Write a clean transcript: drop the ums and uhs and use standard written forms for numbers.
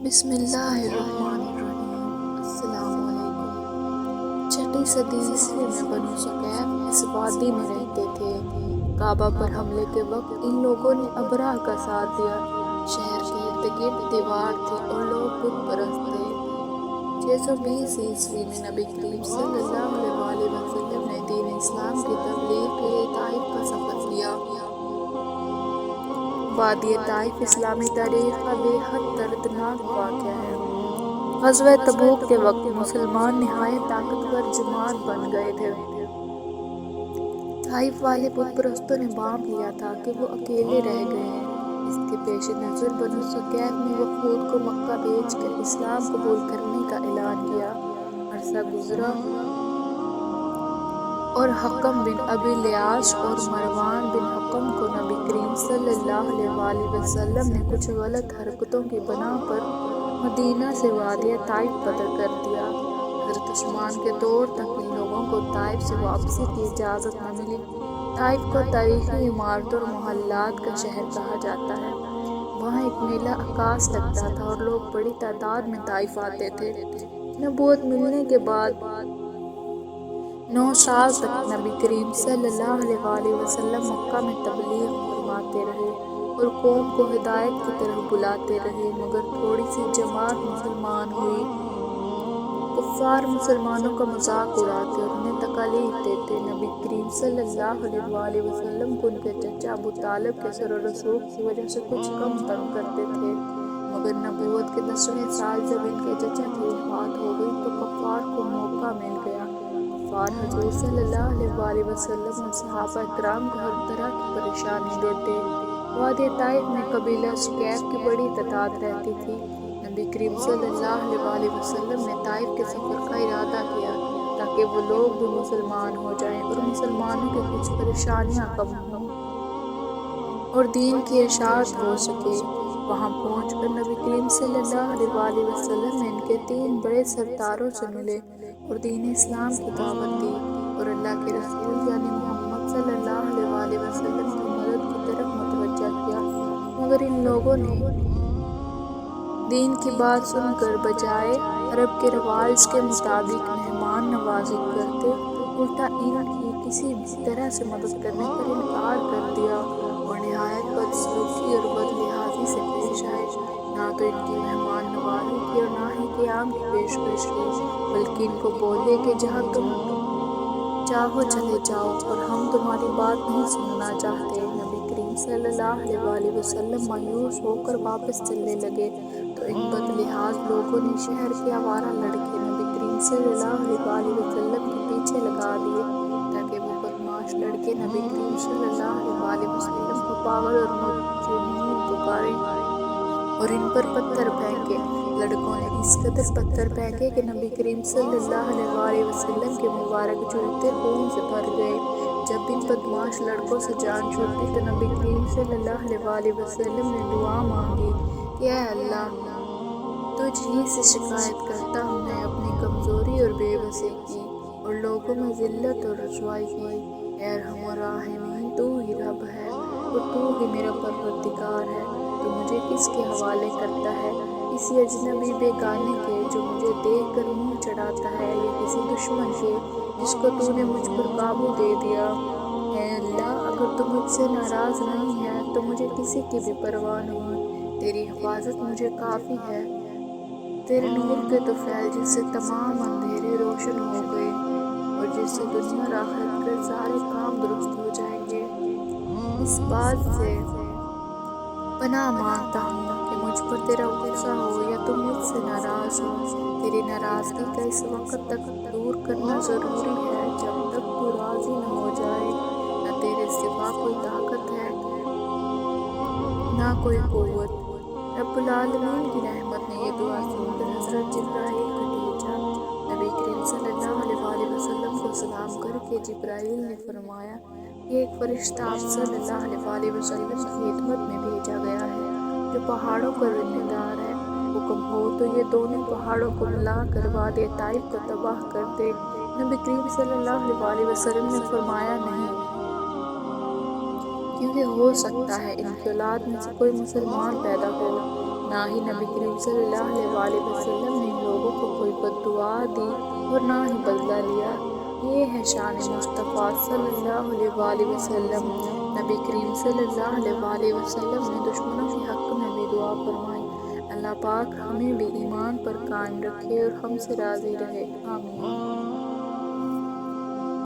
بسم اللہ الرحمن الرحیم۔ السلام علیکم۔ چھٹی صدی عیسوی میں بنو ثقیف اس وادی میں رہتے تھے۔ کعبہ پر حملے کے وقت ان لوگوں نے ابرہہ کا ساتھ دیا۔ شہر کے ارد گرد دیوار تھی اور لوگ بت پرست تھے۔ 620 عیسوی میں نبی کریم صلی اللہ علیہ وسلم نے دین اسلام کی تبلیغ کے لیے طائف کا سفر کیا۔ وادی طائف اسلامی تاریخ کا بے حد دردناک واقعہ ہے۔ غزوہ تبوک کے وقت مسلمان نہایت طاقتور جماعت بن گئے تھے۔ طائف والے بت پرستوں نے بانپ لیا تھا کہ وہ اکیلے رہ گئے ہیں۔ اس کے پیش نظر بنو ثقیف نے وفود کو مکہ بھیج کر اسلام قبول کرنے کا اعلان کیا۔ عرصہ گزرا اور حکم بن ابی لیاش اور مروان بن حکم کو نبی کریم صلی اللہ علیہ وسلم نے کچھ غلط حرکتوں کی بنا پر مدینہ سے وادی طائف بدر کر دیا۔ حضرت عثمان کے دور تک ان لوگوں کو طائف سے واپسی کی اجازت نہ ملی۔ طائف کو تاریخی عمارتوں اور محلات کا شہر کہا جاتا ہے۔ وہاں ایک میلہ عکاس لگتا تھا اور لوگ بڑی تعداد میں طائف آتے تھے۔ نبوت ملنے کے بعد 9 سال تک نبی کریم صلی اللہ علیہ وسلم مکہ میں تبلیغ فرماتے رہے اور قوم کو ہدایت کی طرف بلاتے رہے، مگر تھوڑی سی جماعت مسلمان ہوئی۔ کفار مسلمانوں کا مذاق اڑاتے اور انہیں تکالیف دیتے۔ نبی کریم صلی اللہ علیہ وسلم کو ان کے چچا ابو طالب کے سر و رسوخ کی وجہ سے کچھ کم تنگ کرتے تھے، مگر نبوت کے 10ویں سال جب ان کے چچا کی وفات ہو گئی تو کفار کو موقع مل گیا۔ کفار حضور صلی اللہ علیہ وسلم اور صحابہ کرام کو ہر طرح کی پریشانی دیتے۔ وادی طائف میں قبیلہ ثقیف کی بڑی تعداد رہتی تھی۔ نبی کریم صلی اللہ علیہ وسلم نے طائف کے سفر کا ارادہ کیا تاکہ وہ لوگ بھی مسلمان ہو جائیں اور مسلمانوں کی کچھ پریشانیاں کم ہوں اور دین کی اشاعت ہو سکے۔ وہاں پہنچ کر نبی کریم صلی اللہ علیہ وسلم نے ان کے 3 بڑے سرداروں سے ملے اور دین اسلام کی دعوت دی اور اللہ کے رسول یعنی محمد صلی اللہ علیہ وسلم کی مدد کی طرف متوجہ کیا، مگر ان لوگوں نے دین کی بات سن کر بجائے عرب کے رواج کے مطابق مہمان نوازی کرتے الٹا ان کی کسی بھی طرح سے مدد کرنے پر انکار کر دیا اور نہایت بدسلوکی اور بدلحاظی سے پیش آئے۔ نہ تو ان کی مہمان نوازی کی اور نہ ہی قیام کی پیشکش کی، بلکہ ان کو بولے کہ جہاں تم چاہو چلے جاؤ اور ہم تمہاری بات نہیں سننا چاہتے۔ نبی کریم صلی اللہ علیہ وسلم مایوس ہو کر واپس چلنے لگے تو ان بدلحاظ لوگوں نے شہر کے آوارہ لڑکے نبی کریم صلی اللہ علیہ وسلم کے پیچھے لگا دیے تاکہ وہ بدمعاش لڑکے نبی کریم صلی اللہ علیہ وسلم کو پاگل اور مجنون پکاریں اور ان پر پتھر پھینکے۔ لڑکوں نے اس قدر پتھر پھینکے کہ نبی کریم صلی اللہ علیہ وسلم کے مبارک جوتے خون سے بھر گئے۔ جب ان بدمعاش لڑکوں سے جان چھوٹی تو نبی کریم صلی اللہ علیہ وسلم نے دعا مانگی کہ اے اللہ، تجھ ہی سے شکایت کرتا ہوں، میں اپنی کمزوری اور بے بسی کی اور لوگوں میں ذلت اور رسوائی کی۔ اے ارحم الراحمین، تو ہی رب ہے اور تو ہی میرا پروردگار ہے، تو مجھے کس کے حوالے کرتا ہے؟ کسی اجنبی بیگانے کے جو مجھے دیکھ کر منہ چڑھاتا ہے، یا کسی دشمن کے جس کو تو نے مجھ پر قابو دے دیا؟ اے اللہ، اگر تو مجھ سے ناراض نہیں ہے تو مجھے کسی کی بھی پرواہ نہیں، تیری حفاظت مجھے کافی ہے۔ تیرے نور کے طفیل جس سے تمام اندھیرے روشن ہو گئے اور جس سے دنیا اور آخرت کے سارے کام درست ہو جائیں گے۔ اس بات سے پناہ مانگتا ہوں کہ مجھ پر تیرا غصہ ہو یا تو مجھ سے ناراض ہو۔ تیری ناراضگی کا اس وقت تک دور کرنا ضروری ہے جب تک تو راضی نہ ہو جائے۔ نہ تیرے سوا کوئی طاقت ہے نہ کوئی قوت۔ رب العالمین کی رحمت نے یہ دعا سن کر حضرت جبرائیل کو بھیجا۔ نبی کریم صلی اللہ علیہ وسلم کو سلام کر کے جبرائیل نے فرمایا کہ ایک فرشتہ آپ صلی اللہ علیہ وسلم کی خدمت میں بھیجا گیا ہے جو پہاڑوں کا ذمہ دار ہے۔ حکم ہو تو یہ دونوں پہاڑوں کو ملا کر وادی طائف کو تباہ کر دے۔ نبی کریم صلی اللہ علیہ وسلم نے فرمایا نہیں، کیونکہ ہو سکتا ہے ان کی اولاد میں سے کوئی مسلمان پیدا ہو۔ نہ ہی نبی کریم صلی اللہ علیہ وسلم نے لوگوں کو کوئی بد دعا دی اور نہ ہی بدلہ لیا۔ یہ ہے شان مصطفیٰ صلی اللہ علیہ وسلم۔ نبی کریم صلی اللہ علیہ وسلم نے دشمنوں کے حق میں بھی دعا فرمائی۔ اللہ پاک ہمیں بھی ایمان پر قائم رکھے اور ہم سے راضی رہے، آمین۔